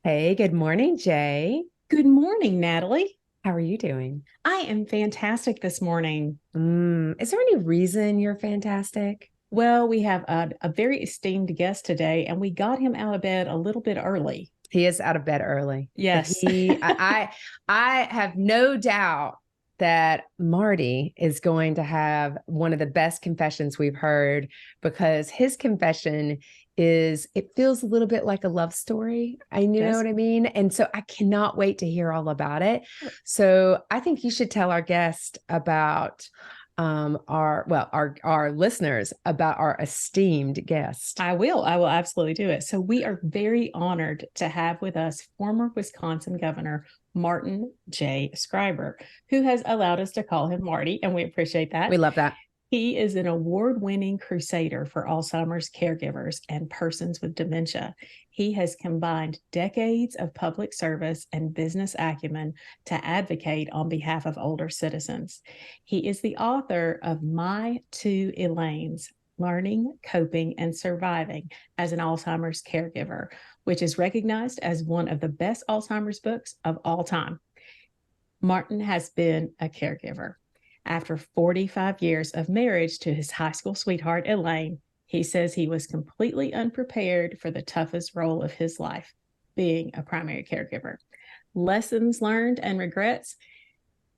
Hey, good morning, Jay. Good morning, Natalie. How are you doing? I am fantastic this morning. Is there any reason you're fantastic? Well, we have a very esteemed guest today, and we got him out of bed a little bit early. He is out of bed early, but Yes. I have no doubt that Marty is going to have one of the best confessions we've heard because his confession it feels a little bit like a love story. You know Does what I mean? And so I cannot wait to hear all about it. So I think you should tell our guest about our listeners about our esteemed guest. I will. I will absolutely do it. So we are very honored to have with us former Wisconsin Governor Martin J. Schreiber, who has allowed us to call him Marty, and we appreciate that. We love that. He is an award-winning crusader for Alzheimer's caregivers and persons with dementia. He has combined decades of public service and business acumen to advocate on behalf of older citizens. He is the author of My Two Elaines, Learning, Coping, and Surviving as an Alzheimer's Caregiver, which is recognized as one of the best Alzheimer's books of all time. Martin has been a caregiver. After 45 years of marriage to his high school sweetheart, Elaine, he says he was completely unprepared for the toughest role of his life, being a primary caregiver. Lessons learned and regrets,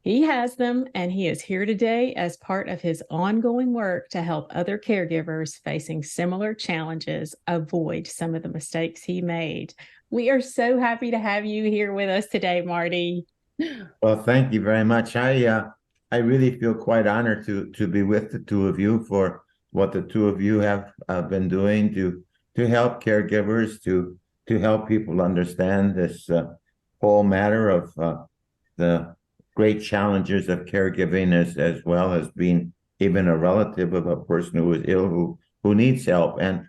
he has them, and he is here today as part of his ongoing work to help other caregivers facing similar challenges avoid some of the mistakes he made. We are so happy to have you here with us today, Marty. Well, thank you very much. I really feel quite honored to be with the two of you for what the two of you have been doing to help caregivers to help people understand this whole matter of the great challenges of caregiving as well as being even a relative of a person who is ill who needs help and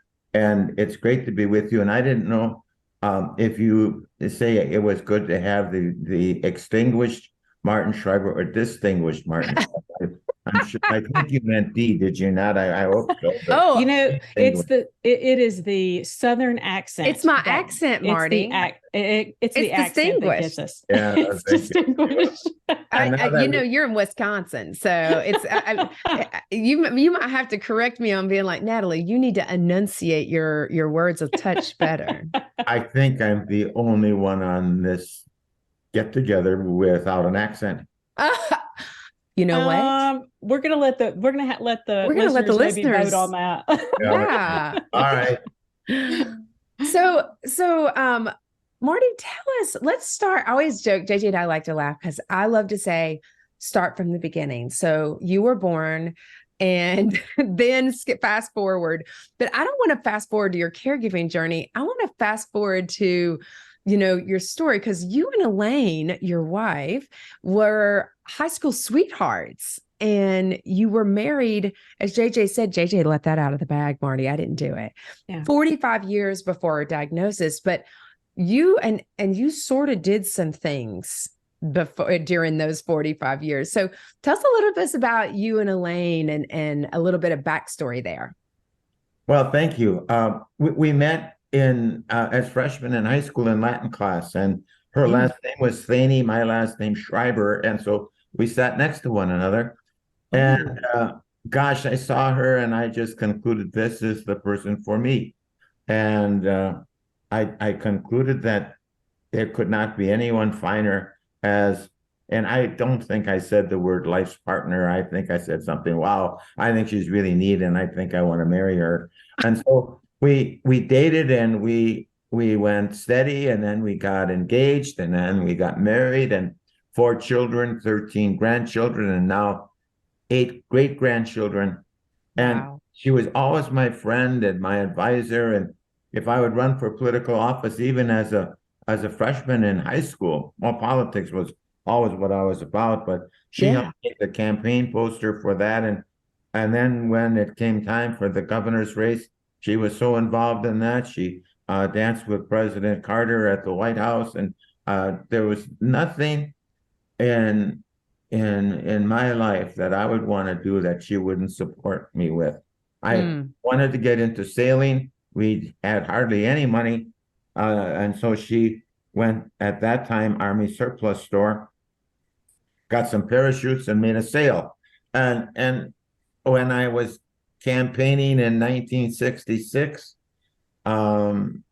it's great to be with you. And I didn't know if you say it was good to have the extinguished Martin Schreiber or distinguished Martin Schreiber. I'm sure. I think you meant D. Did you not? I hope so. Oh, It is the Southern accent. It's my accent, Marty. It's the accent that gets us. Yeah, it's distinguished. You're in Wisconsin, so you might have to correct me on being like, Natalie, you need to enunciate your words a touch better. I think I'm the only one on this get together without an accent. You know what? We're gonna let the listeners maybe vote on that. Yeah. All right. So Marty, tell us, let's start. I always joke, JJ and I like to laugh because I love to say start from the beginning. So you were born and then fast forward. But I don't want to fast forward to your caregiving journey. I want to fast forward to your story, because you and Elaine, your wife, were high school sweethearts and you were married, as JJ said. JJ let that out of the bag, Marty. I didn't do it. Yeah. 45 years before a diagnosis, but you and you sort of did some things during those 45 years. So tell us a little bit about you and Elaine and a little bit of backstory there. Well, thank you. We met as freshmen in high school in Latin class, and her last name was Thaney, my last name Schreiber, and so we sat next to one another. And gosh, I saw her, and I just concluded this is the person for me. And I concluded that there could not be anyone finer and I don't think I said the word life's partner. I think I said something, wow, I think she's really neat, and I think I want to marry her. And so we dated, and we went steady, and then we got engaged, and then we got married, and 4 children, 13 grandchildren, and now 8 great grandchildren. And Wow. she was always my friend and my advisor. And if I would run for political office, even as a freshman in high school, well, politics was always what I was about, but she helped make the campaign poster for that. And then when it came time for the governor's race, she was so involved in that. She danced with President Carter at the White House, and there was nothing in my life that I would want to do that she wouldn't support me with. I wanted to get into sailing. We had hardly any money, and so she went at that time Army surplus store, got some parachutes and made a sale. And when I was campaigning in 1966, um,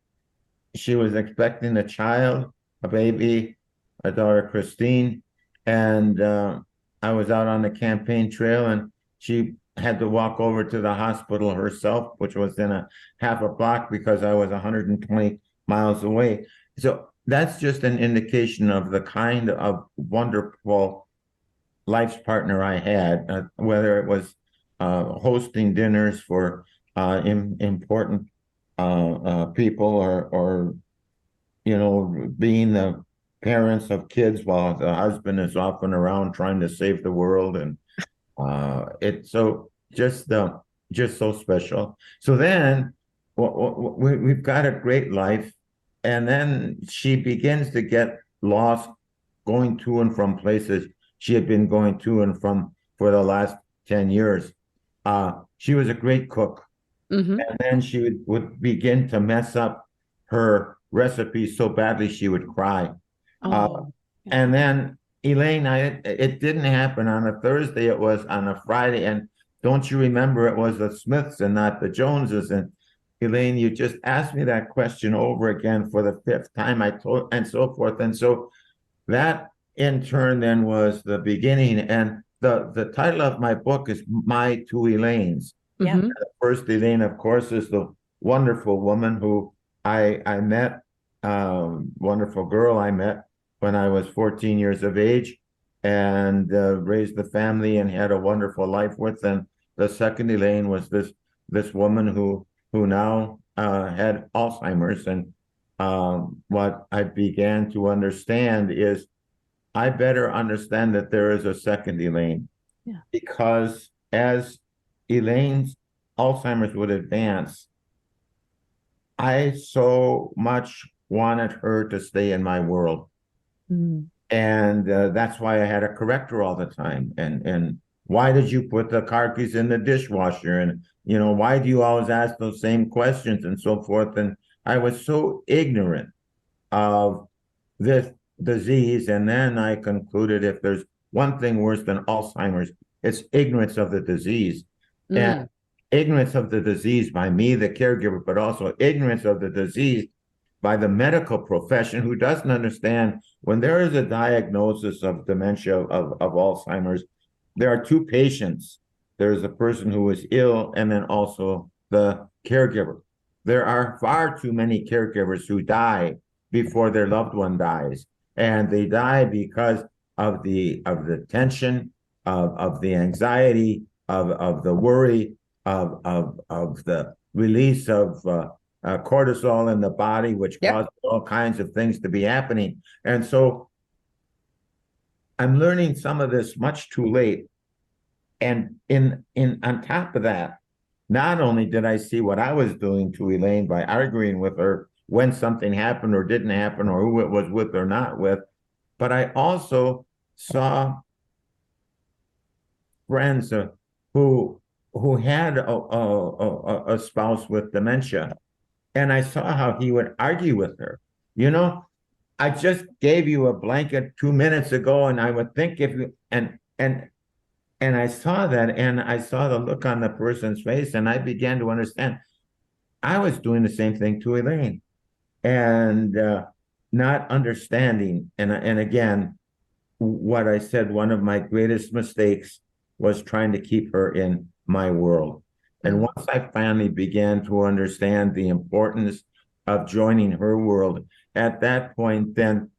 she was expecting a child, a baby, a daughter, Christine, and I was out on the campaign trail, and she had to walk over to the hospital herself, which was in a half a block because I was 120 miles away. So that's just an indication of the kind of wonderful life's partner I had, whether it was hosting dinners for important people, or being the parents of kids while the husband is often around trying to save the world, and it's so just so special. So then we've got a great life, and then she begins to get lost going to and from places she had been going to and from for the last 10 years. She was a great cook. Mm-hmm. And then she would begin to mess up her recipes so badly she would cry. Oh, And then Elaine, it didn't happen on a Thursday, it was on a Friday. And don't you remember, it was the Smiths and not the Joneses? And Elaine, you just asked me that question over again for the fifth time. I told, and so forth. And so that in turn then was the beginning. And the title of my book is My Two Elaines. Yeah. mm-hmm. The first Elaine, of course, is the wonderful woman who I met, wonderful girl I met when I was 14 years of age, and raised the family and had a wonderful life with. And the second Elaine was this woman who now had Alzheimer's. And what I began to understand is I better understand that there is a second Elaine, Yeah. because as Elaine's Alzheimer's would advance, I so much wanted her to stay in my world. Mm. And that's why I had a corrector all the time. And why did you put the car keys in the dishwasher? And, why do you always ask those same questions and so forth? And I was so ignorant of this disease. And then I concluded, if there's one thing worse than Alzheimer's, it's ignorance of the disease. Mm. And ignorance of the disease by me, the caregiver, but also ignorance of the disease by the medical profession, who doesn't understand when there is a diagnosis of dementia, of Alzheimer's, there are two patients. There's the person who is ill, and then also the caregiver. There are far too many caregivers who die before their loved one dies. And they die because of the tension, of the anxiety, of the worry, of the release of cortisol in the body, which causes all kinds of things to be happening. And so I'm learning some of this much too late. And in on top of that, not only did I see what I was doing to Elaine by arguing with her when something happened or didn't happen, or who it was with or not with, but I also saw friends who had a spouse with dementia, and I saw how he would argue with her. I just gave you a blanket 2 minutes ago, and I would think if you and I saw that, and I saw the look on the person's face, and I began to understand I was doing the same thing to Elaine, and not understanding. And again, what I said, one of my greatest mistakes was trying to keep her in my world. And once I finally began to understand the importance of joining her world, at that point, then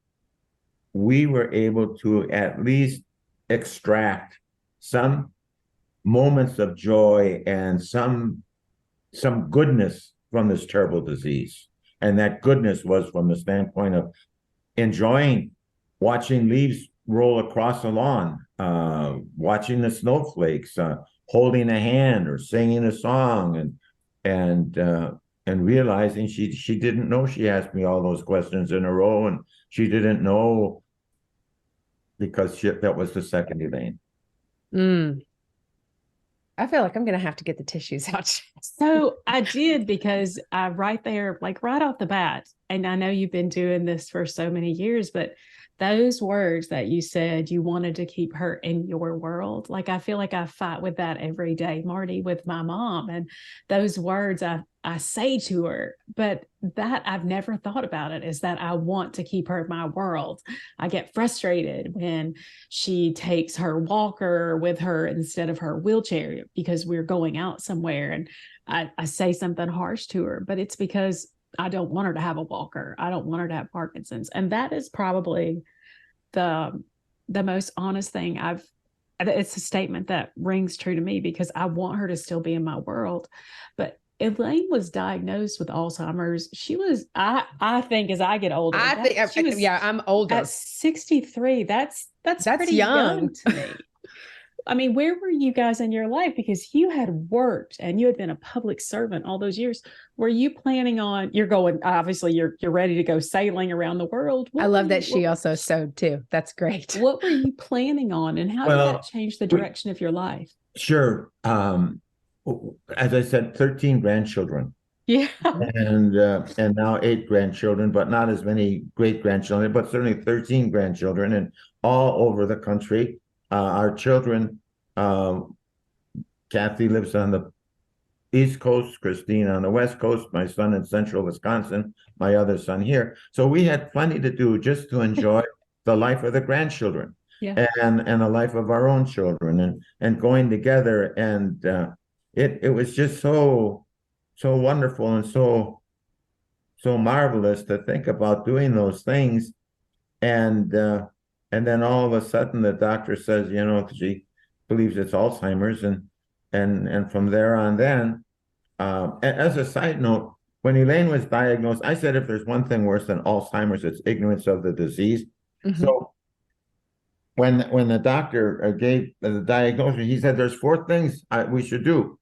we were able to at least extract some moments of joy and some goodness from this terrible disease. And that goodness was from the standpoint of enjoying watching leaves roll across the lawn, watching the snowflakes, holding a hand or singing a song, and realizing she didn't know she asked me all those questions in a row, and she didn't know because that was the second Elaine. Mm. I feel like I'm going to have to get the tissues out. So I did, because I right there, like right off the bat, and I know you've been doing this for so many years, but those words that you said you wanted to keep her in your world, like I feel like I fight with that every day, Marty, with my mom. And those words I say to her, but that I've never thought about it, is that I want to keep her in my world. I get frustrated when she takes her walker with her instead of her wheelchair because we're going out somewhere, and I say something harsh to her, but it's because I don't want her to have a walker. I don't want her to have Parkinson's. And that is probably the most honest thing it's a statement that rings true to me, because I want her to still be in my world. But Elaine was diagnosed with Alzheimer's. She was, I think, as I get older, I think, she was, yeah, I'm older. at 63. That's pretty young to me. I mean, where were you guys in your life? Because you had worked and you had been a public servant all those years. Were you planning on, you're going, obviously you're ready to go sailing around the world. I love that she also sewed too. That's great. What were you planning on, and how did that change the direction of your life? Sure. As I said, 13 grandchildren. Yeah. And now 8 grandchildren, but not as many great grandchildren, but certainly 13 grandchildren, and all over the country. Our children, Kathy lives on the East Coast, Christine on the West Coast, my son in central Wisconsin, my other son here. So we had plenty to do just to enjoy the life of the grandchildren, yeah, and the life of our own children, and going together. And it was just so wonderful and so marvelous to think about doing those things. And then all of a sudden the doctor says, she believes it's Alzheimer's, and from there on then, as a side note, when Elaine was diagnosed, I said, if there's one thing worse than Alzheimer's, it's ignorance of the disease. Mm-hmm. So when the doctor gave the diagnosis, he said, there's 4 things we should do.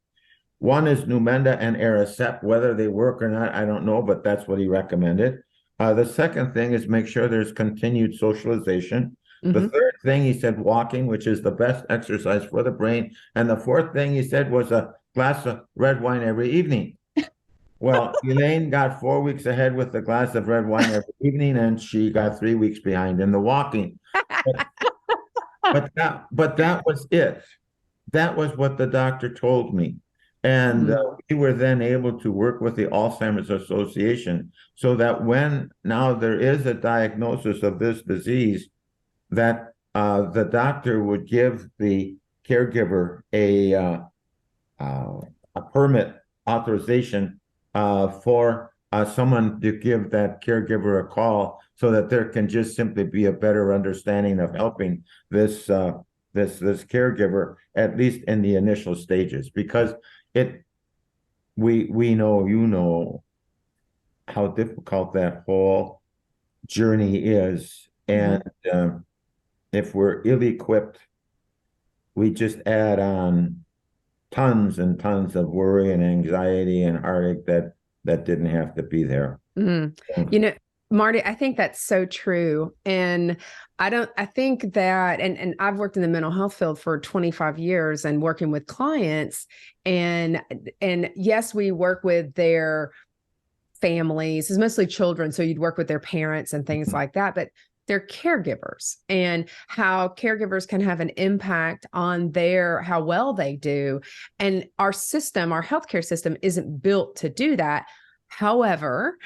One is Numenda and Aricept. Whether they work or not, I don't know, but that's what he recommended. The second thing is make sure there's continued socialization. Mm-hmm. The third thing, he said, walking, which is the best exercise for the brain. And the fourth thing, he said, was a glass of red wine every evening. Well, Elaine got 4 weeks ahead with the glass of red wine every evening, and she got 3 weeks behind in the walking. But that was it. That was what the doctor told me. And we were then able to work with the Alzheimer's Association so that when now there is a diagnosis of this disease, that the doctor would give the caregiver a permit authorization for someone to give that caregiver a call, so that there can just simply be a better understanding of helping this caregiver, at least in the initial stages, because we know how difficult that whole journey is, and if we're ill-equipped, we just add on tons and tons of worry and anxiety and heartache that didn't have to be there. Mm. Marty, I think that's so true. And I think that, and I've worked in the mental health field for 25 years and working with clients, and yes, we work with their families. It's mostly children. So you'd work with their parents and things like that, but they're caregivers, and how caregivers can have an impact on how well they do. And our healthcare system isn't built to do that. However,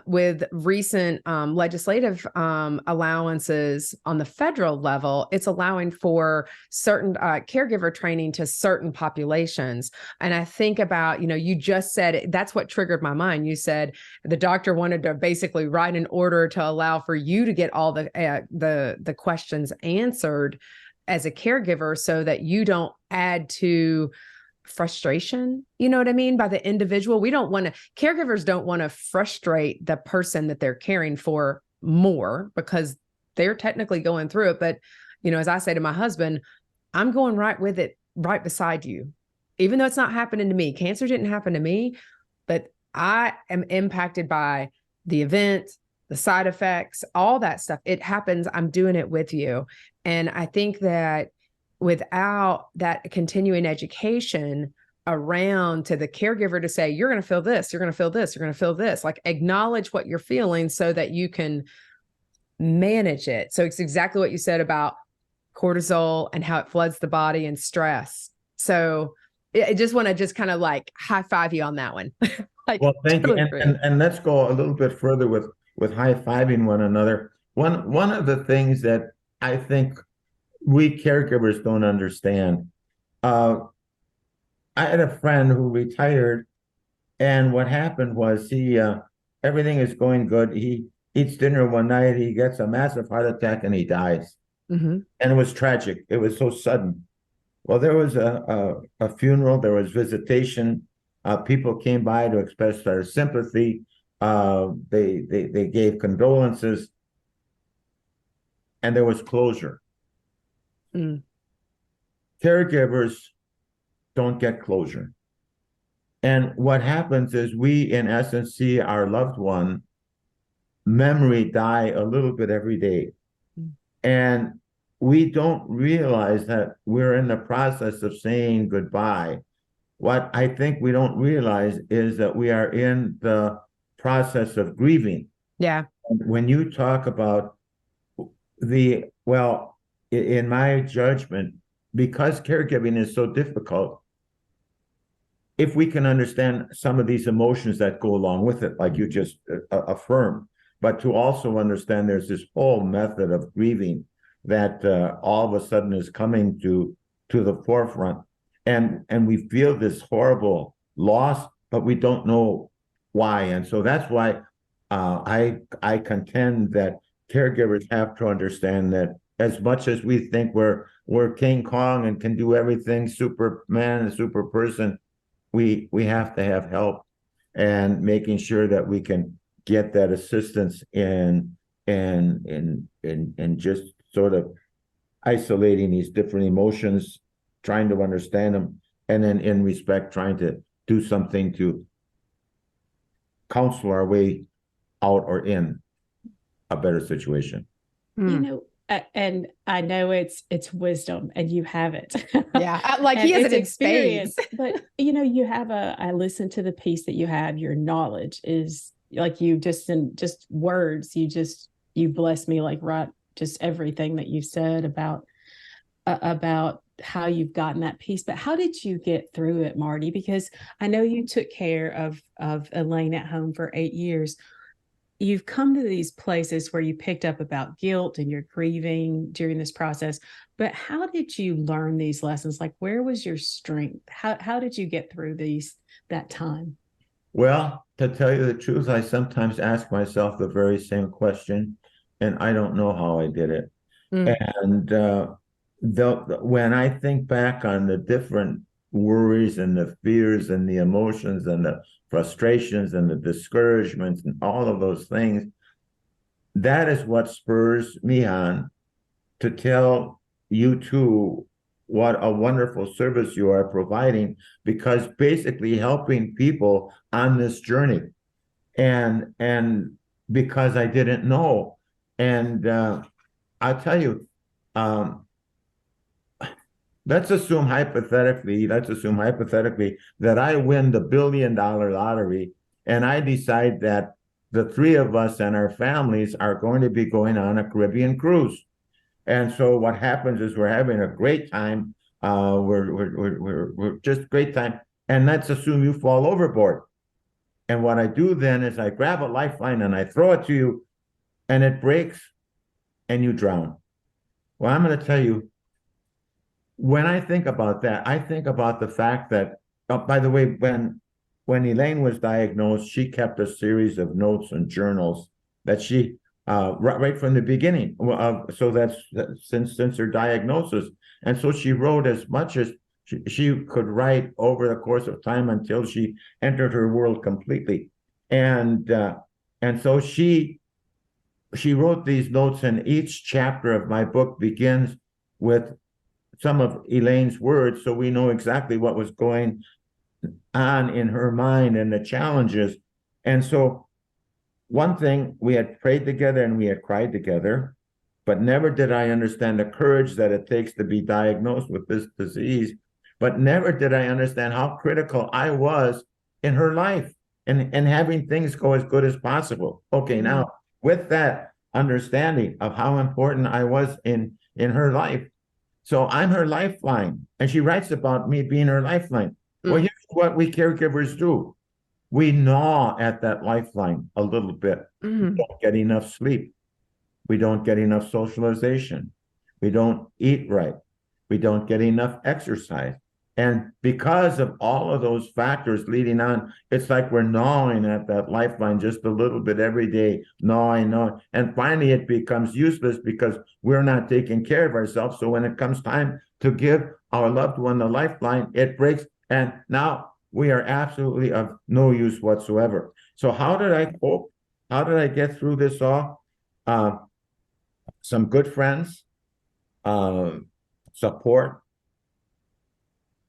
with recent legislative allowances on the federal level, it's allowing for certain caregiver training to certain populations. And I think about, you just said, that's what triggered my mind. You said the doctor wanted to basically write an order to allow for you to get all the questions answered as a caregiver, so that you don't add to frustration, you know what I mean, by the individual. Caregivers don't want to frustrate the person that they're caring for more, because they're technically going through it. But, as I say to my husband, I'm going right with it, right beside you, even though it's not happening to me. Cancer didn't happen to me, but I am impacted by the event, the side effects, all that stuff. It happens. I'm doing it with you. And I think that without that continuing education around to the caregiver to say, you're going to feel this, you're going to feel this, you're going to feel this, like acknowledge what you're feeling so that you can manage it. So it's exactly what you said about cortisol and how it floods the body and stress. So I just want to just kind of like high five you on that one. Like, Well, thank you. totally And let's go a little bit further with high-fiving one another. One of the things that I think we caregivers don't understand. I had a friend who retired, and what happened was he everything is going good. He eats dinner one night, he gets a massive heart attack, and he dies. Mm-hmm. And it was tragic. It was so sudden. Well, there was a funeral, there was visitation. People came by to express their sympathy. They gave condolences, and there was closure. Mm. Caregivers don't get closure. And what happens is we, in essence, see our loved one memory die a little bit every day. Mm. And we don't realize that we're in the process of saying goodbye. What I think we don't realize is that we are in the process of grieving. Yeah. When you talk about in my judgment, because caregiving is so difficult, if we can understand some of these emotions that go along with it, like you just affirmed, but to also understand there's this whole method of grieving that all of a sudden is coming to the forefront, and we feel this horrible loss, but we don't know why, and so that's why I contend that caregivers have to understand that as much as we think we're King Kong and can do everything, Superman and super person, we have to have help, and making sure that we can get that assistance in just sort of isolating these different emotions, trying to understand them, and then in respect trying to do something to counsel our way out or in a better situation. You know, and I know it's wisdom, and you have it. Yeah, like he has it's it in experience. spades. But you have I listened to the piece that you have. Your knowledge is like you just in just words. You bless me like right. Just everything that you said about how you've gotten that piece. But how did you get through it, Marty? Because I know you took care of Elaine at home for 8 years. You've come to these places where you picked up about guilt and you're grieving during this process. But how did you learn these lessons? Like, where was your strength? How did you get through that time? Well, to tell you the truth, I sometimes ask myself the very same question, and I don't know how I did it. And when I think back on the different worries and the fears and the emotions and the frustrations and the discouragements and all of those things, that is what spurs me on to tell you two what a wonderful service you are providing, because basically helping people on this journey, and because I didn't know, and I'll tell you, let's assume hypothetically that I win the $1 billion lottery, and I decide that the three of us and our families are going to be going on a Caribbean cruise. And so what happens is we're having a great time. We're just great time. And let's assume you fall overboard. And what I do then is I grab a lifeline and I throw it to you, and it breaks and you drown. Well, I'm going to tell you, when I think about that, I think about the fact that, by the way, when Elaine was diagnosed, she kept a series of notes and journals that she right from the beginning. So that's since her diagnosis, and so she wrote as much as she could write over the course of time until she entered her world completely, and so she wrote these notes, and each chapter of my book begins with some of Elaine's words, so we know exactly what was going on in her mind and the challenges. And so one thing, we had prayed together and we had cried together. but never did I understand the courage that it takes to be diagnosed with this disease. But never did I understand how critical I was in her life and having things go as good as possible. Okay, now with that understanding of how important I was in her life, so I'm her lifeline, and she writes about me being her lifeline. Well, here's what we caregivers do. We gnaw at that lifeline a little bit. We don't get enough sleep. We don't get enough socialization. We don't eat right. We don't get enough exercise. And because of all of those factors leading on, it's like we're gnawing at that lifeline just a little bit every day, gnawing. And finally, it becomes useless because we're not taking care of ourselves. So when it comes time to give our loved one the lifeline, it breaks. And now we are absolutely of no use whatsoever. So how did I cope? How did I get through this all? Some good friends, support,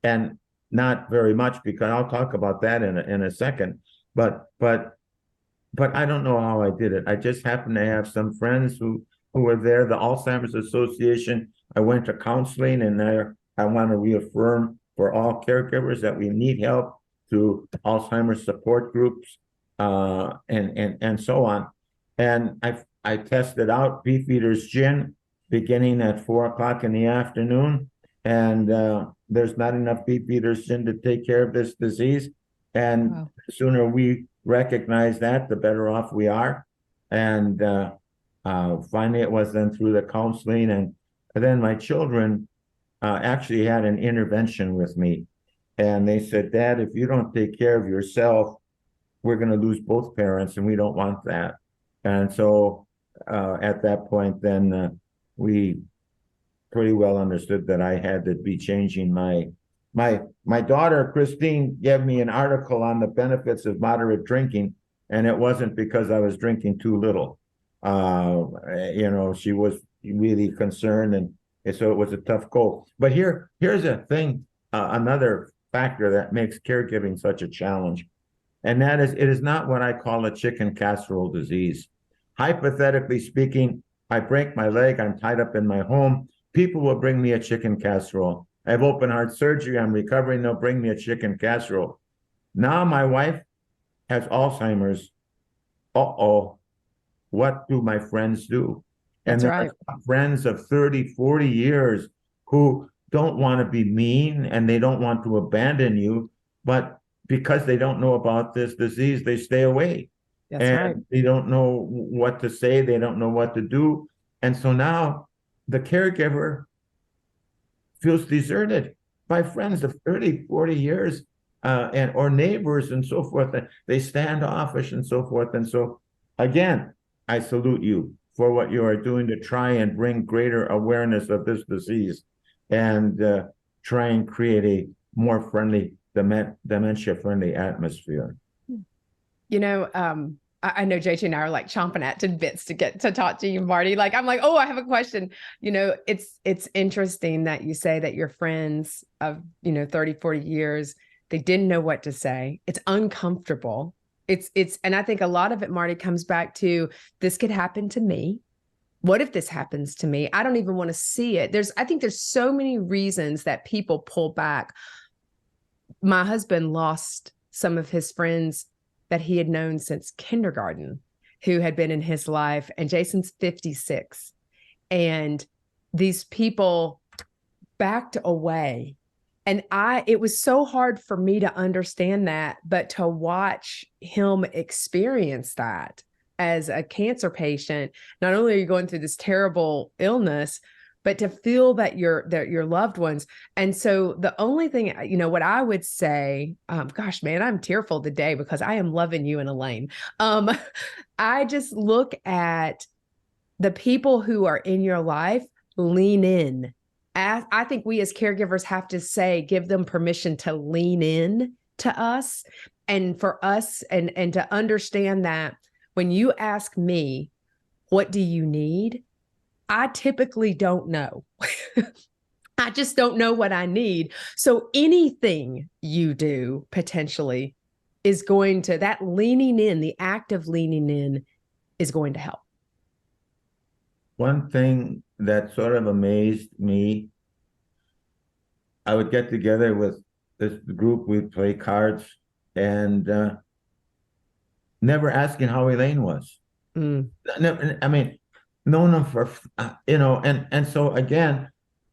and not very much, because I'll talk about that in a second. But I don't know how I did it. I just happened to have some friends who were there. The Alzheimer's Association. I went to counseling, and there I want to reaffirm for all caregivers that we need help through Alzheimer's support groups, and so on. And I tested out Beefeater's gin beginning at 4:00 in the afternoon, and there's not enough Beefeater's gin to take care of this disease. And the sooner we recognize that, the better off we are. And finally, it was then through the counseling, and then my children actually had an intervention with me, and they said, "Dad, if you don't take care of yourself, we're going to lose both parents, and we don't want that." And so at that point, then we pretty well understood that I had to be changing my daughter, Christine, gave me an article on the benefits of moderate drinking, and it wasn't because I was drinking too little. She was really concerned, and so it was a tough goal. But here's a thing, another factor that makes caregiving such a challenge, and that is, it is not what I call a chicken casserole disease. Hypothetically speaking, I break my leg, I'm tied up in my home, people will bring me a chicken casserole. I have open heart surgery, I'm recovering, they'll bring me a chicken casserole. Now my wife has Alzheimer's. What do my friends do? And there are friends of 30, 40 years who don't want to be mean, and they don't want to abandon you, but because they don't know about this disease, they stay away. They don't know what to say, they don't know what to do. And so now the caregiver feels deserted by friends of 30, 40 years, or neighbors and so forth. They standoffish and so forth. And so again, I salute you for what you are doing to try and bring greater awareness of this disease, and try and create a more friendly, dementia-friendly atmosphere. I know JJ and I are like chomping at bits to get to talk to you, Marty. Like, I'm like, oh, I have a question. It's interesting that you say that your friends of, 30, 40 years, they didn't know what to say. It's uncomfortable. And I think a lot of it, Marty, comes back to, this could happen to me. What if this happens to me? I don't even want to see it. I think there's so many reasons that people pull back. My husband lost some of his friends that he had known since kindergarten, who had been in his life. And Jason's 56. And these people backed away. And it was so hard for me to understand that, but to watch him experience that as a cancer patient, not only are you going through this terrible illness, but to feel that your loved ones. And so the only thing, what I would say, gosh, man, I'm tearful today because I am loving you and Elaine. I just look at the people who are in your life, lean in. I think we as caregivers have to give them permission to lean in to us, and for us, and to understand that when you ask me, what do you need? I typically don't know. I just don't know what I need. So anything you do potentially is going to, that leaning in, the act of leaning in is going to help. one thing that sort of amazed me, I would get together with this group, we'd play cards, and never asking how Elaine was. Mm. Never, I mean, known them for, and so again,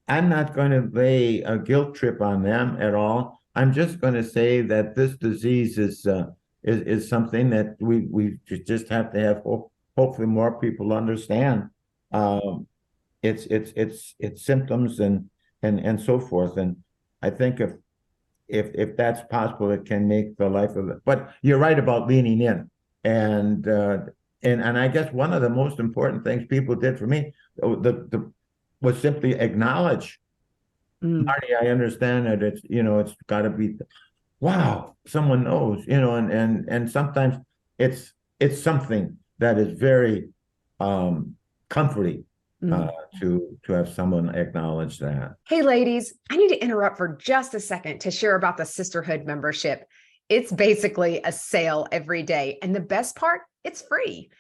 I'm not going to lay a guilt trip on them at all. I'm just going to say that this disease is something that we just have to have hopefully more people understand. Um, its symptoms and so forth. And I think if that's possible, it can make the life of it. But you're right about leaning in, and and I guess one of the most important things people did for me, the was simply acknowledge, Marty, I understand that it's got to be, wow, someone knows, and sometimes it's something that is very comforting uh, Mm. to have someone acknowledge that. Hey, ladies, I need to interrupt for just a second to share about the Sisterhood membership. It's basically a sale every day. And the best part, it's free.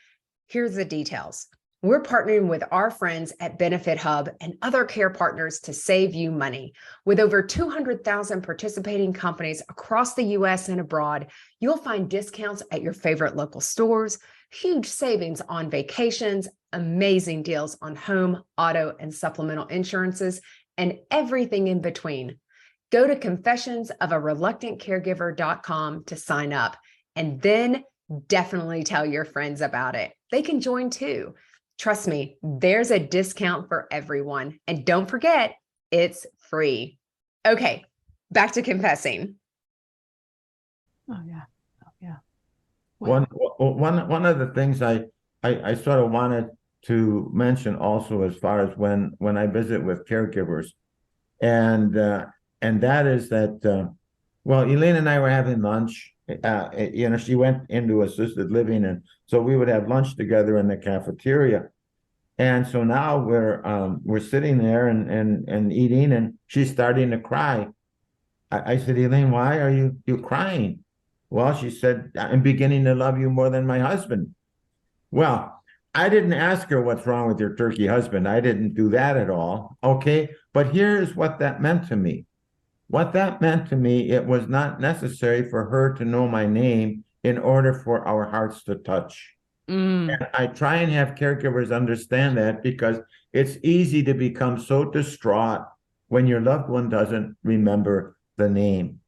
Here's the details. We're partnering with our friends at Benefit Hub and other care partners to save you money. With over 200,000 participating companies across the US and abroad, you'll find discounts at your favorite local stores, huge savings on vacations, amazing deals on home, auto, and supplemental insurances, and everything in between. Go to confessionsofareluctantcaregiver.com to sign up, and then definitely tell your friends about it. They can join too. Trust me, there's a discount for everyone. And don't forget, it's free. Okay, back to confessing. Oh yeah. Oh yeah. One Wow. one of the things I sort of wanted to mention also as far as when I visit with caregivers, and and that is that well, Elaine and I were having lunch. She went into assisted living, and so we would have lunch together in the cafeteria. And so now we're sitting there and eating, and she's starting to cry. I said, Elaine, why are you crying? Well, she said, I'm beginning to love you more than my husband. Well, I didn't ask her what's wrong with your turkey husband. I didn't do that at all. Okay. But here's what that meant to me. What that meant to me, it was not necessary for her to know my name in order for our hearts to touch. Mm. And I try and have caregivers understand that because it's easy to become so distraught when your loved one doesn't remember the name,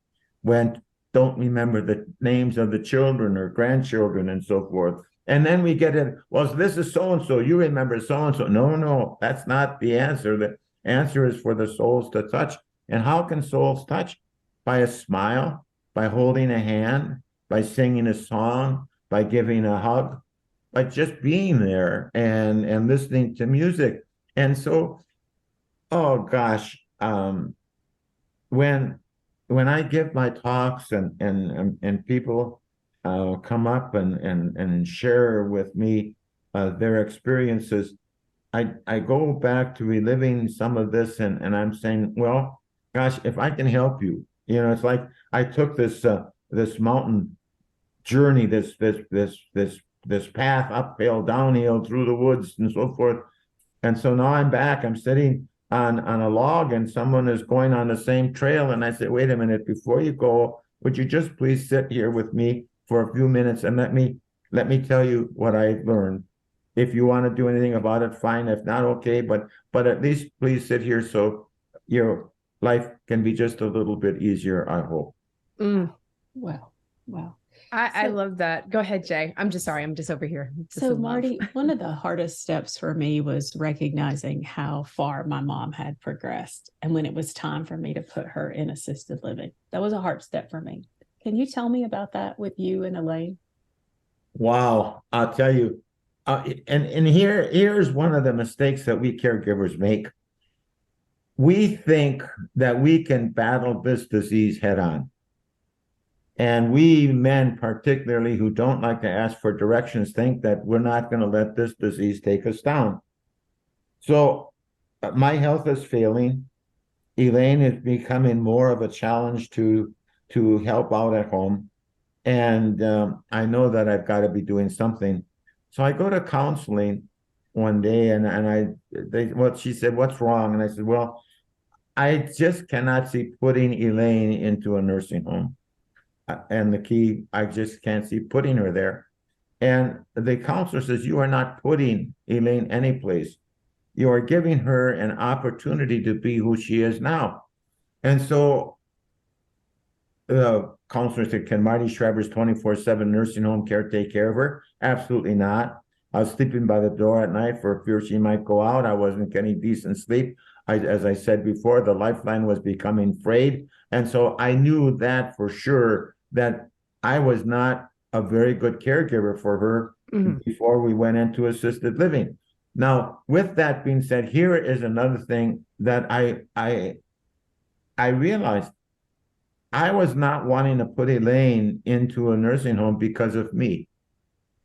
when don't remember the names of the children or grandchildren and so forth. And then we get in, well, this is so and so, you remember so and so. No, no, that's not the answer. The answer is for the souls to touch. And how can souls touch? By a smile, by holding a hand, by singing a song, by giving a hug, like just being there and listening to music. And so, oh gosh, when when I give my talks and people come up and share with me their experiences, I go back to reliving some of this and I'm saying, well, gosh, if I can help you, it's like I took this mountain journey, this path uphill, downhill, through the woods and so forth. And so now I'm back. I'm sitting on a log and someone is going on the same trail. And I said, wait a minute, before you go, would you just please sit here with me for a few minutes and let me tell you what I learned. If you want to do anything about it, fine. If not, okay. But at least please sit here so your life can be just a little bit easier, I hope. Mm. Wow. Wow. I love that. Go ahead, Jay. I'm just sorry. I'm just over here. So, Marty, one of the hardest steps for me was recognizing how far my mom had progressed. And when it was time for me to put her in assisted living, that was a hard step for me. Can you tell me about that with you and Elaine? Wow, I'll tell you. And here's one of the mistakes that we caregivers make. We think that we can battle this disease head on. And we men, particularly who don't like to ask for directions, think that we're not going to let this disease take us down. So my health is failing. Elaine is becoming more of a challenge to help out at home. And I know that I've got to be doing something. So I go to counseling. one day, and she said, "What's wrong?" And I said, "Well, I just cannot see putting Elaine into a nursing home, and the key, I just can't see putting her there." And the counselor says, "You are not putting Elaine anyplace. You are giving her an opportunity to be who she is now." And so the counselor said, "Can Marty Schreiber's 24/7 nursing home care take care of her?" Absolutely not. I was sleeping by the door at night for fear she might go out. I wasn't getting decent sleep. As I said before, the lifeline was becoming frayed. And so I knew that for sure, that I was not a very good caregiver for her before we went into assisted living. Now, with that being said, here is another thing that I realized. I was not wanting to put Elaine into a nursing home because of me.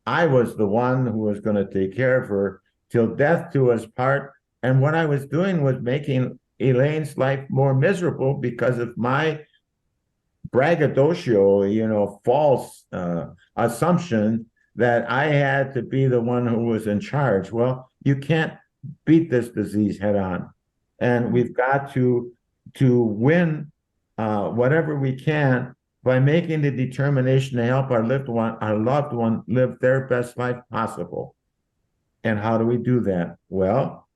I was the one who was going to take care of her till death do us part. And what I was doing was making Elaine's life more miserable because of my braggadocio, false assumption that I had to be the one who was in charge. Well, you can't beat this disease head on. And we've got to win whatever we can by making the determination to help our loved one live their best life possible. And how do we do that? Well,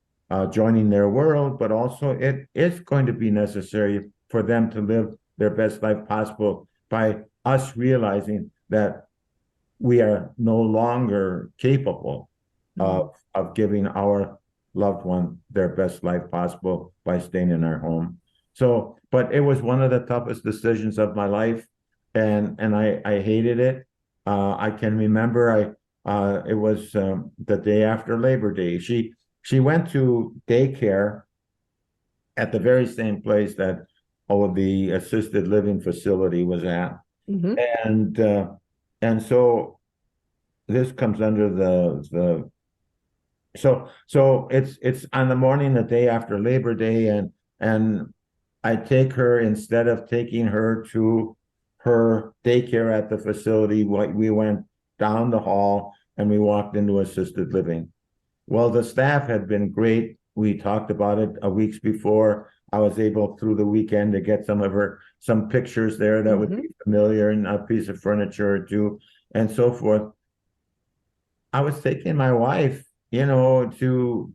joining their world, but also it is going to be necessary for them to live their best life possible by us realizing that we are no longer capable of giving our loved one their best life possible by staying in our home. So, but it was one of the toughest decisions of my life, and I hated it. I can remember it was the day after Labor Day. She went to daycare at the very same place that the assisted living facility was at, and so this comes under the so it's on the morning the day after Labor Day, and I take her, instead of taking her to her daycare at the facility, we went down the hall and we walked into assisted living. Well, the staff had been great. We talked about it weeks before. I was able through the weekend to get some pictures there that would be familiar, and a piece of furniture or two and so forth. I was taking my wife, to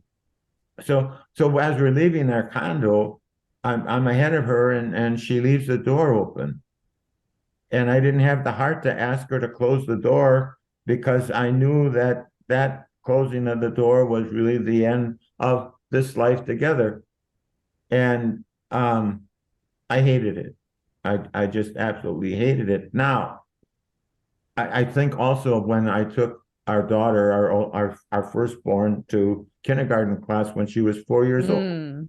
so as we're leaving our condo, I'm ahead of her, and she leaves the door open. And I didn't have the heart to ask her to close the door, because I knew that closing of the door was really the end of this life together. And I hated it. I just absolutely hated it. Now, I think also when I took our daughter, our firstborn, to kindergarten class when she was 4 years old,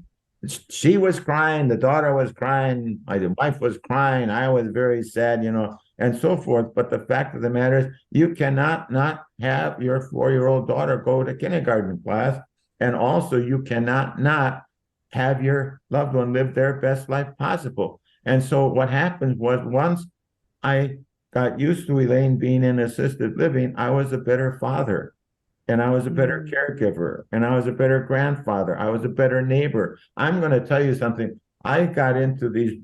she was crying, the daughter was crying, my wife was crying, I was very sad, and so forth. But the fact of the matter is, you cannot not have your 4-year-old daughter go to kindergarten class, and also you cannot not have your loved one live their best life possible. And so what happened was, once I got used to Elaine being in assisted living, I was a better father, and I was a better caregiver, and I was a better grandfather. I was a better neighbor. I'm going to tell you something. I got into these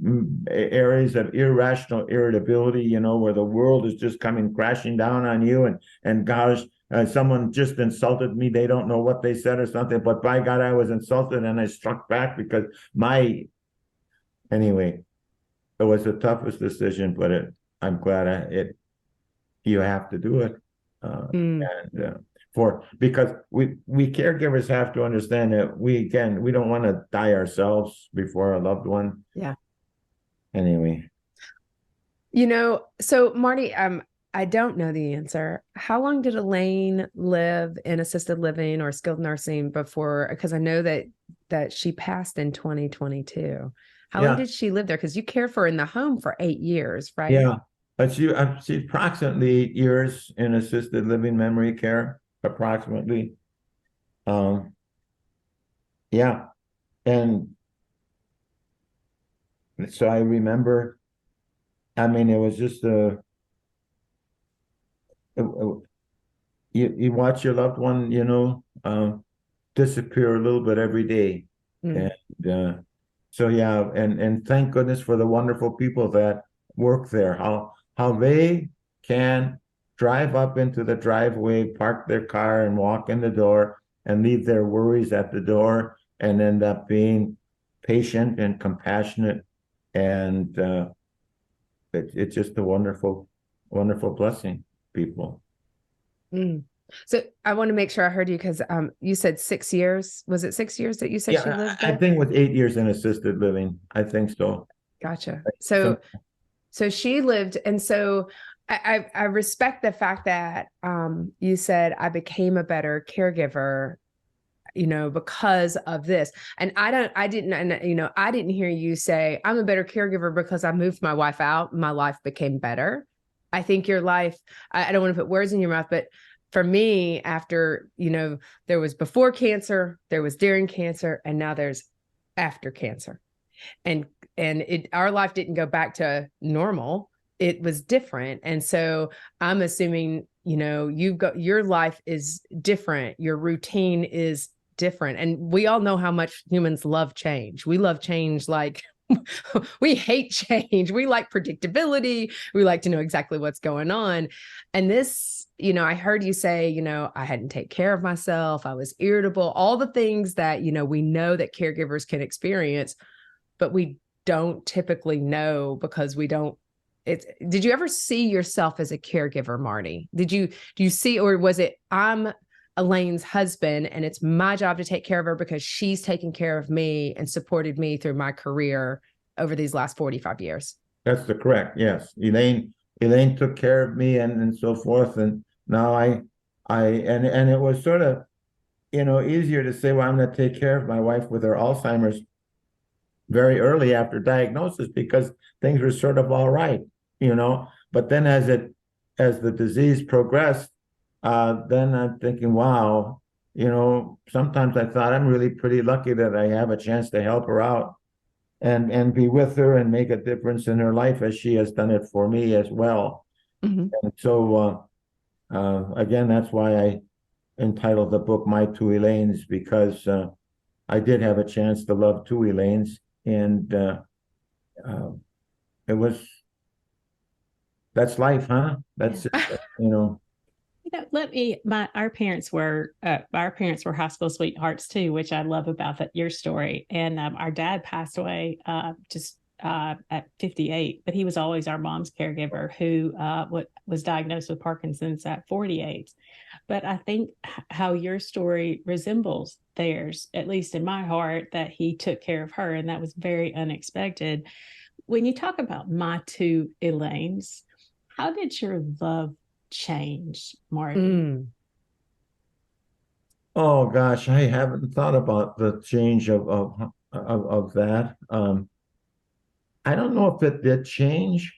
areas of irrational irritability, where the world is just coming crashing down on you, and gosh, someone just insulted me. They don't know what they said or something, but by God, I was insulted, and I struck back because anyway, it was the toughest decision, but I'm glad you have to do it. Because we caregivers have to understand that we don't want to die ourselves before our loved one. Yeah. Anyway. So Marty, I don't know the answer. How long did Elaine live in assisted living or skilled nursing before? Because I know that she passed in 2022. How long did she live there? Because you cared for her in the home for 8 years, right? Yeah, but she approximately 8 years in assisted living memory care, approximately. Yeah, and so I remember. I mean, it was just you watch your loved one, disappear a little bit every day. Mm. And so yeah, and thank goodness for the wonderful people that work there. How they can drive up into the driveway, park their car, and walk in the door, and leave their worries at the door, and end up being patient and compassionate, and it's just a wonderful, wonderful blessing, people. Mm. So I want to make sure I heard you, because you said 6 years. Was it 6 years that you said she Yeah, lived I there? think with 8 years in assisted living, I think so. Gotcha. Some, So she lived, and so I respect the fact that you said I became a better caregiver, because of this. And I didn't hear you say I'm a better caregiver because I moved my wife out, my life became better. I think your life, I don't want to put words in your mouth, but for me, after, there was before cancer, there was during cancer, and now there's after cancer. And our life didn't go back to normal. It was different. And so I'm assuming, your life is different. Your routine is different. And we all know how much humans love change. We love change like we hate change. We like predictability. We like to know exactly what's going on. And this, I heard you say, I hadn't taken care of myself. I was irritable, all the things that, we know that caregivers can experience, but we don't typically know because we don't. Did you ever see yourself as a caregiver, Marty? Do you see, or was it, I'm Elaine's husband and it's my job to take care of her because she's taken care of me and supported me through my career over these last 45 years? That's the correct, yes. Elaine took care of me and so forth. And now and it was sort of, easier to say, well, I'm going to take care of my wife with her Alzheimer's very early after diagnosis because things were sort of all right, But then as the disease progressed, then I'm thinking, wow, sometimes I thought I'm really pretty lucky that I have a chance to help her out and be with her and make a difference in her life as she has done it for me as well. Mm-hmm. And so again, that's why I entitled the book My Two Elaines, because I did have a chance to love two Elaines, and it was that's life, huh? That's Our parents were hospital sweethearts too, which I love about your story. And our dad passed away at 58, but he was always our mom's caregiver, who was diagnosed with Parkinson's at 48. But I think how your story resembles theirs, at least in my heart, that he took care of her, and that was very unexpected. When you talk about My Two Elaines, how did your love change, Marty? Mm. Oh gosh, I haven't thought about the change of that. I don't know if it did change.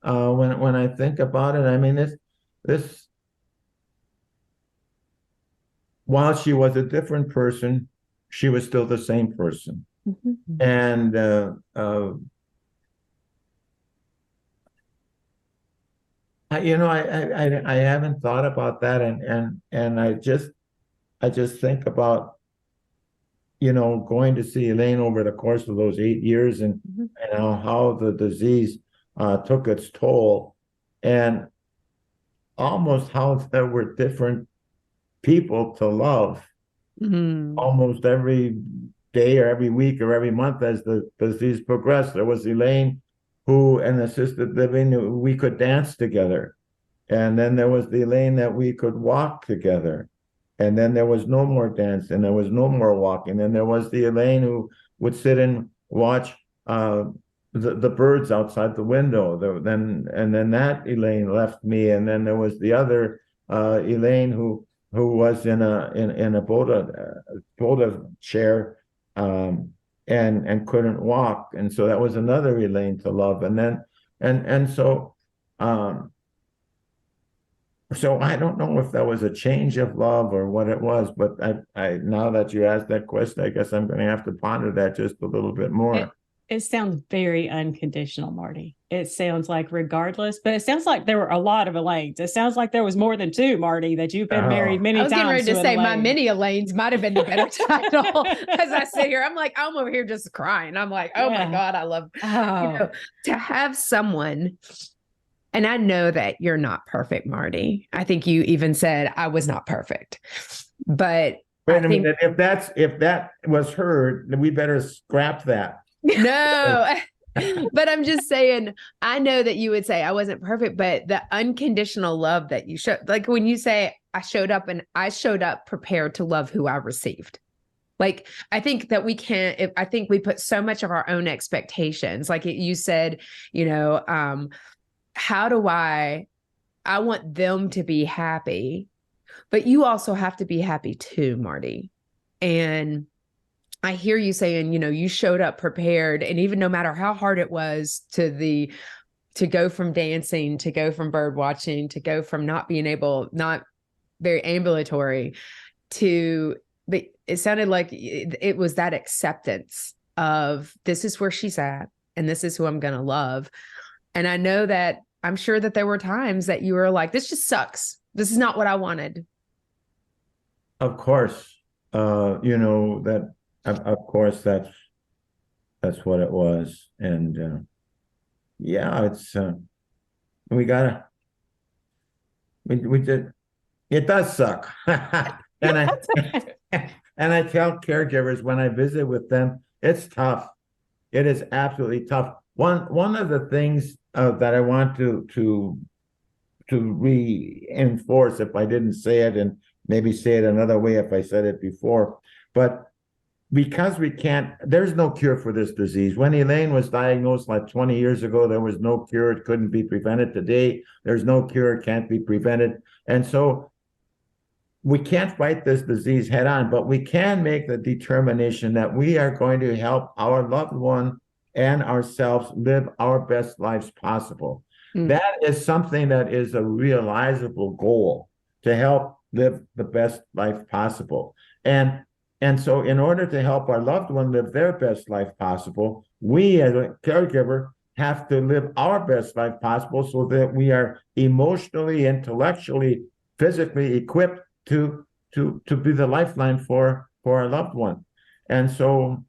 When I think about it, I mean this while she was a different person, she was still the same person. Mm-hmm. And I haven't thought about that, and I just think about going to see Elaine over the course of those 8 years, and how the disease took its toll, and almost how there were different people to love almost every day or every week or every month as the disease progressed. There was Elaine who, in assisted living, we could dance together. And then there was the Elaine that we could walk together. And then there was no more dancing, there was no more walking. And there was the Elaine who would sit and watch the birds outside the window. And then that Elaine left me. And then there was the other Elaine who was in a Boda chair and couldn't walk. And so that was another Elaine to love. And then so I don't know if that was a change of love or what it was, but I now that you asked that question, I guess I'm going to have to ponder that just a little bit more. It sounds very unconditional, Marty. It sounds like regardless, but it sounds like there were a lot of Elaines. It sounds like there was more than two, Marty, that you've been married Oh, many I was times. getting ready to an say my Elaine. mini Elaine's might have been the better title. As I sit here, I'm over here just crying. I'm like, oh my Yeah. God, I love, Oh, to have someone. And I know that you're not perfect, Marty. I think you even said I was not perfect, but wait I a think minute. If that was heard, then we better scrap that. no. But I'm just saying, I know that you would say I wasn't perfect, but the unconditional love that you showed, like when you say I showed up prepared to love who I received. Like, I think that we can't, I think we put so much of our own expectations. Like you said, how do I want them to be happy, but you also have to be happy too, Marty. And I hear you saying, you showed up prepared. And even no matter how hard it was to go from dancing, to go from bird watching, to go from not very ambulatory but it sounded like it was that acceptance of this is where she's at and this is who I'm going to love. And I know that I'm sure that there were times that you were like, this just sucks. This is not what I wanted. Of course, that. Of course, that's what it was, and yeah, it's we gotta we did. It does suck, and I and I tell caregivers when I visit with them, it's tough. It is absolutely tough. One of the things that I want to reinforce, if I didn't say it, and maybe say it another way if I said it before, but because there's no cure for this disease. When Elaine was diagnosed like 20 years ago, there was no cure. It couldn't be prevented. Today, there's no cure. It can't be prevented. And so we can't fight this disease head on, but we can make the determination that we are going to help our loved one and ourselves live our best lives possible. That is something that is a realizable goal, to help live the best life possible. And so in order to help our loved one live their best life possible, we as a caregiver have to live our best life possible so that we are emotionally, intellectually, physically equipped to be the lifeline for our loved one. And so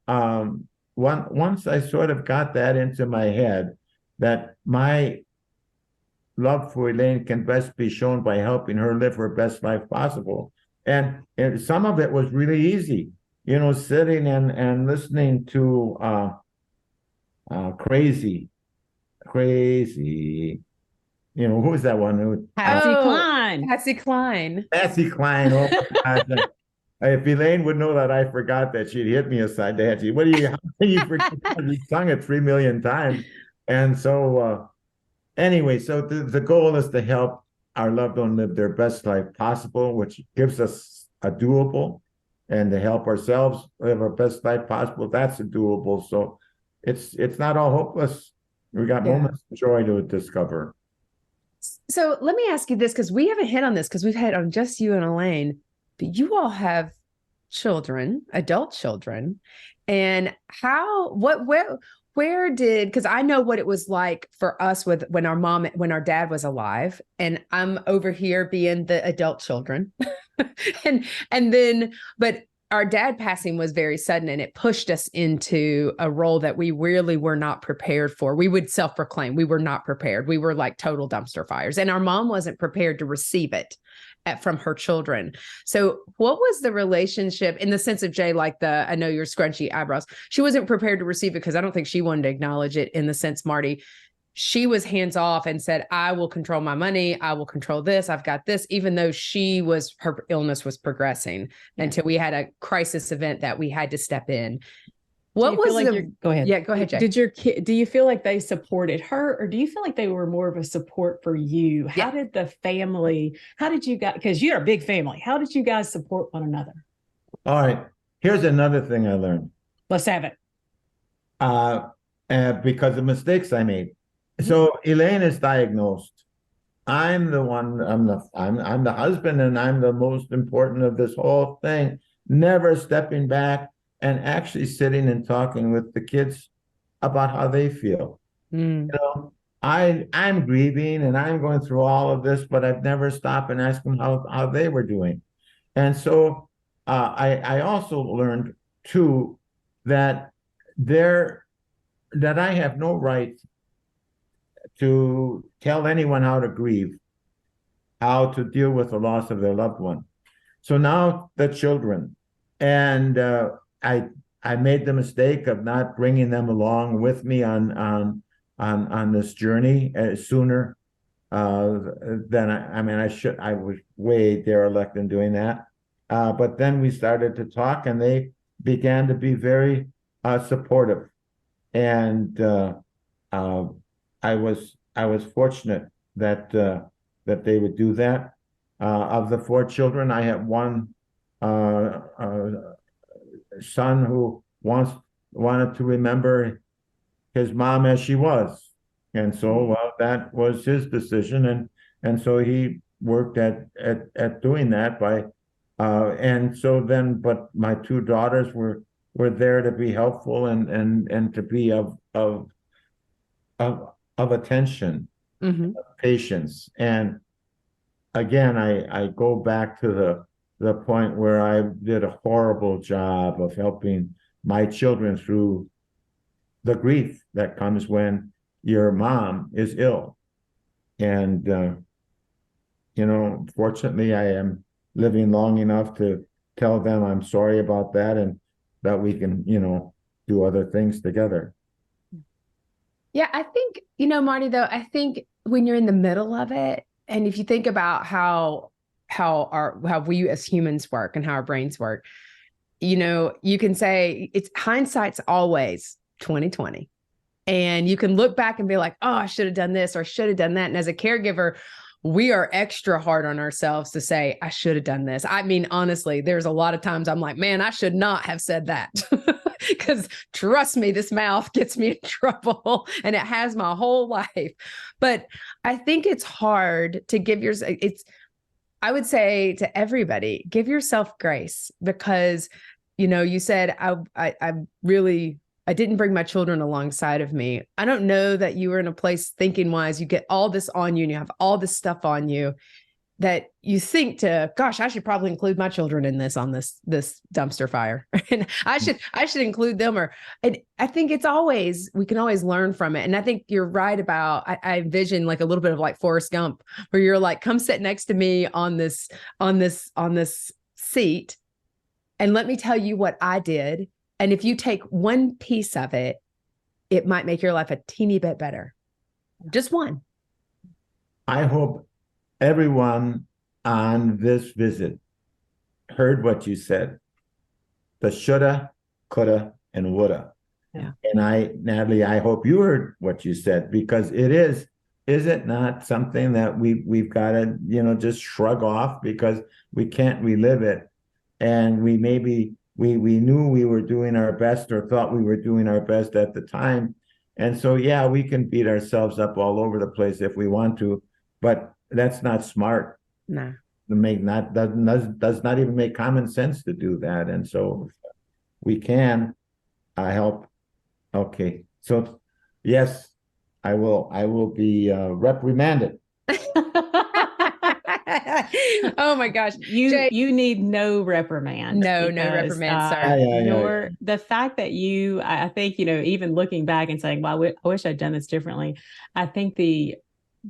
once I sort of got that into my head, that my love for Elaine can best be shown by helping her live her best life possible. And some of it was really easy, sitting and listening to crazy, who was that one? Patsy Cline. Patsy Cline. Patsy Cline. Oh my God. If Elaine would know that I forgot that, she'd hit me aside the head. How can you forget? You sung it 3 million times. And so anyway, so the goal is to help our loved one live their best life possible, which gives us a doable, and to help ourselves live our best life possible, that's a doable. So it's not all hopeless. We got moments of joy to discover. So let me ask you this, because we haven't hit on this, because we've hit on just you and Elaine, but you all have children, adult children, and where did, because I know what it was like for us when our dad was alive, and I'm over here being the adult children. But our dad passing was very sudden, and it pushed us into a role that we really were not prepared for. We would self-proclaim we were not prepared. We were like total dumpster fires, and our mom wasn't prepared to receive it from her children. So what was the relationship in the sense of Jay, like I know your scrunchy eyebrows, she wasn't prepared to receive it because I don't think she wanted to acknowledge it, in the sense, Marty, she was hands off and said, I will control my money. I will control this. I've got this, even though her illness was progressing until we had a crisis event that we had to step in. What was go ahead. Yeah, go ahead, Jay. Do you feel like they supported her, or do you feel like they were more of a support for you? How did you guys, because you're a big family, how did you guys support one another? All right. Here's another thing I learned. Let's have it. Because of mistakes I made. So Elaine is diagnosed. I'm the one, I'm the husband, and I'm the most important of this whole thing. Never stepping back and actually sitting and talking with the kids about how they feel. Mm. You know, I'm grieving and I'm going through all of this, but I've never stopped and asked them how they were doing. And so I also learned too that there that I have no right to tell anyone how to grieve, how to deal with the loss of their loved one. So now the children, and I I made the mistake of not bringing them along with me on this journey sooner than I mean I was way derelict in doing that. But then we started to talk, and they began to be very supportive, and uh, I was fortunate that they would do that. Of the four children, I have one uh, uh, son who wanted to remember his mom as she was, and so well that was his decision, and so he worked at doing that by and so then but my two daughters were there to be helpful and to be of attention, Hmm. patience. And again, I go back to the point where I did a horrible job of helping my children through the grief that comes when your mom is ill. And fortunately, I am living long enough to tell them I'm sorry about that and that we can, do other things together. Yeah, I think, Marty, though, I think when you're in the middle of it, and if you think about how we as humans work and how our brains work, you can say it's hindsight's always 2020. And you can look back and be like, oh, I should have done this or should have done that. And as a caregiver, we are extra hard on ourselves to say, I should have done this. I mean, honestly, there's a lot of times I'm like, man, I should not have said that. Because trust me, this mouth gets me in trouble and it has my whole life. But I think it's hard to give yourself, I would say to everybody, give yourself grace because, you said, I really, I didn't bring my children alongside of me. I don't know that you were in a place thinking wise, you get all this on you and you have all this stuff on you that you think to, gosh, I should probably include my children in this on this dumpster fire. And I should include them. And I think we can always learn from it. And I think you're right about, I envision like a little bit of like Forrest Gump, where you're like, come sit next to me on this seat. And let me tell you what I did. And if you take one piece of it, it might make your life a teeny bit better. Just one. I hope everyone on this visit heard what you said. The shoulda, coulda, and woulda. Yeah. And Natalie, I hope you heard what you said, because is it not something that we've got to, just shrug off because we can't relive it. And we knew we were doing our best or thought we were doing our best at the time. And so, yeah, we can beat ourselves up all over the place if we want to, but that's not smart. No. Does not even make common sense to do that. And so we can help. Okay. So yes, I will be reprimanded. Oh my gosh. You need no reprimand. No reprimand, sir. The fact that I think, even looking back and saying, well, I wish I'd done this differently. I think the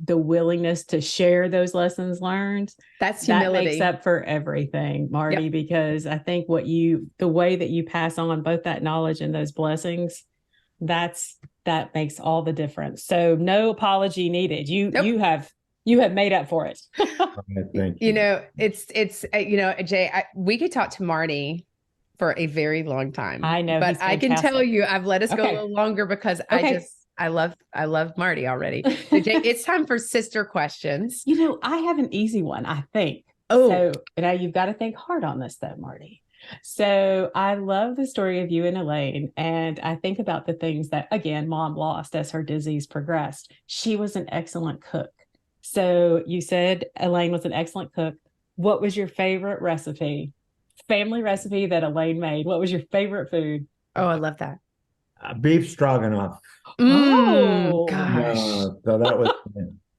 willingness to share those lessons learned, that's humility. That makes up for everything, Marty, yep. Because I think the way that you pass on both that knowledge and those blessings, that makes all the difference. So no apology needed. You have made up for it. Thank you. It's Jay, we could talk to Marty for a very long time. I know, but I can tell you, I've let us go a little longer because I love Marty already. So Jay, it's time for sister questions. I have an easy one, I think. Oh, so now you've got to think hard on this though, Marty. So I love the story of you and Elaine. And I think about the things that, again, mom lost as her disease progressed. She was an excellent cook. So you said Elaine was an excellent cook. What was your favorite family recipe that Elaine made? What was your favorite food? Oh, I love that. beef stroganoff. Gosh. So that was,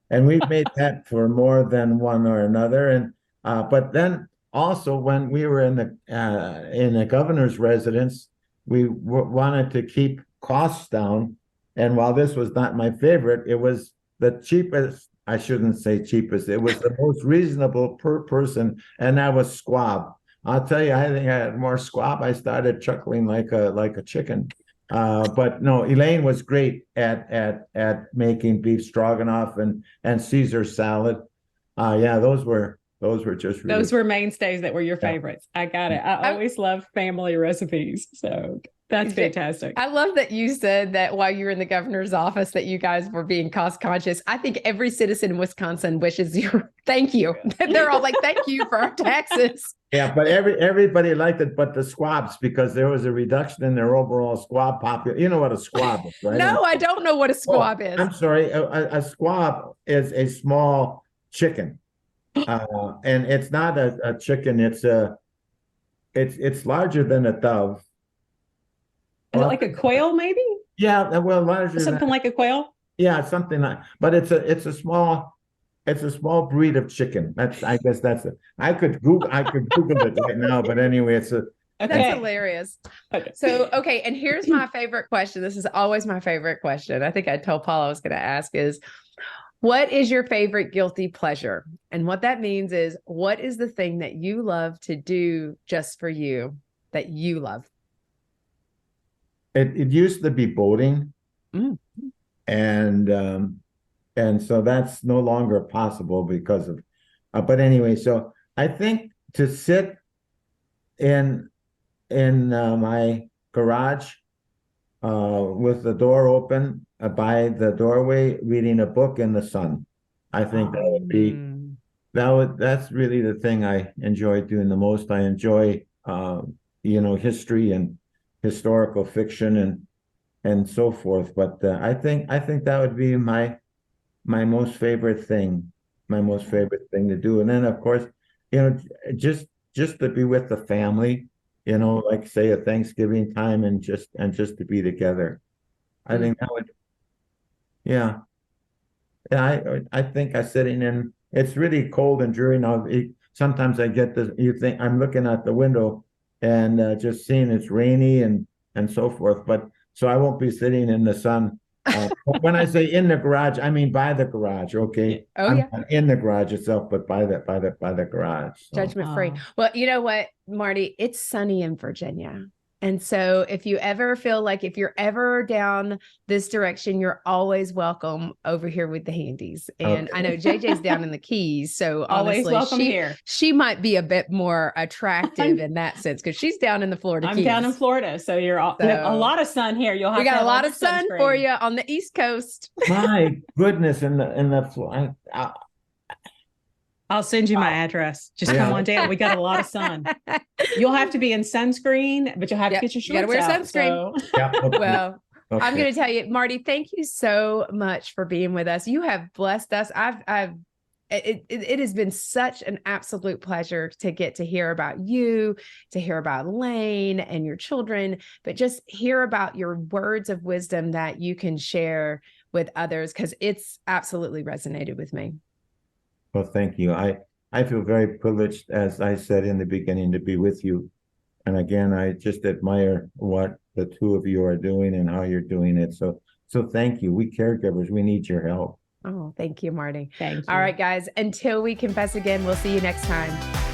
and we've made that for more than one or another. And but then also when we were in the governor's residence, we wanted to keep costs down. And while this was not my favorite, it was the cheapest. I shouldn't say cheapest. It was the most reasonable per person, and that was squab. I'll tell you, I think I had more squab. I started chuckling like a chicken. But no, Elaine was great at making beef stroganoff and Caesar salad. Yeah, those were just really, those were mainstays that were your favorites. I got it. I always love family recipes, so that's fantastic. I love that you said that while you were in the governor's office that you guys were being cost conscious. I think every citizen in Wisconsin wishes you thank you. They're all like, thank you for our taxes. Yeah, but everybody liked it, but the squabs, because there was a reduction in their overall squab population. You know what a squab is, right? No, I don't know what a squab is. I'm sorry. A squab is a small chicken, and it's not a chicken. It's larger than a dove. Like a quail, maybe? Yeah, well, larger something like a quail. Yeah, something like. But it's a small breed of chicken. I guess that's it. I could Google it right now, but anyway, it's a. Okay. That's hilarious. Okay. So, okay. And here's my favorite question. This is always my favorite question. I think I told Paul I was going to ask is, what is your favorite guilty pleasure? And what that means is, what is the thing that you love to do just for you that you love? It used to be boating. And so that's no longer possible because of, but anyway, so I think to sit in my garage with the door open by the doorway, reading a book in the sun. I think that would be, that's really the thing I enjoy doing the most. I enjoy, history and historical fiction and so forth. But I think that would be my most favorite thing to do. And then of course, just to be with the family, like say a Thanksgiving time and just to be together. I think that would, yeah. I think I'm sitting in, it's really cold and dreary now. Sometimes I get this, you think I'm looking out the window and just seeing it's rainy and so forth. But so I won't be sitting in the sun. When I say in the garage, I mean by the garage. Okay. Oh, yeah. Not in the garage itself, but by the garage. So. Judgment free. Well, you know what, Marty, it's sunny in Virginia. And so if you ever feel like if you're ever down this direction, you're always welcome over here with the Handies. And I know JJ's down in the Keys. So always welcome here. She might be a bit more attractive in that sense because she's down in the Florida Keys. I'm down in Florida. So you're a lot of sun here. We got a lot of sun for you on the East Coast. My goodness. In the I'll send you my address. Just come on down. We got a lot of sun. You'll have to be in sunscreen, but you'll have to get your shorts out. You gotta wear sunscreen. So. Well, okay. I'm going to tell you, Marty, thank you so much for being with us. You have blessed us. It has been such an absolute pleasure to get to hear about you, to hear about Elaine and your children, but just hear about your words of wisdom that you can share with others, because it's absolutely resonated with me. Well, thank you. I feel very privileged, as I said in the beginning, to be with you. And again, I just admire what the two of you are doing and how you're doing it. So thank you. We caregivers, we need your help. Oh, thank you, Marty. Thank you. All right, guys, until we confess again, we'll see you next time.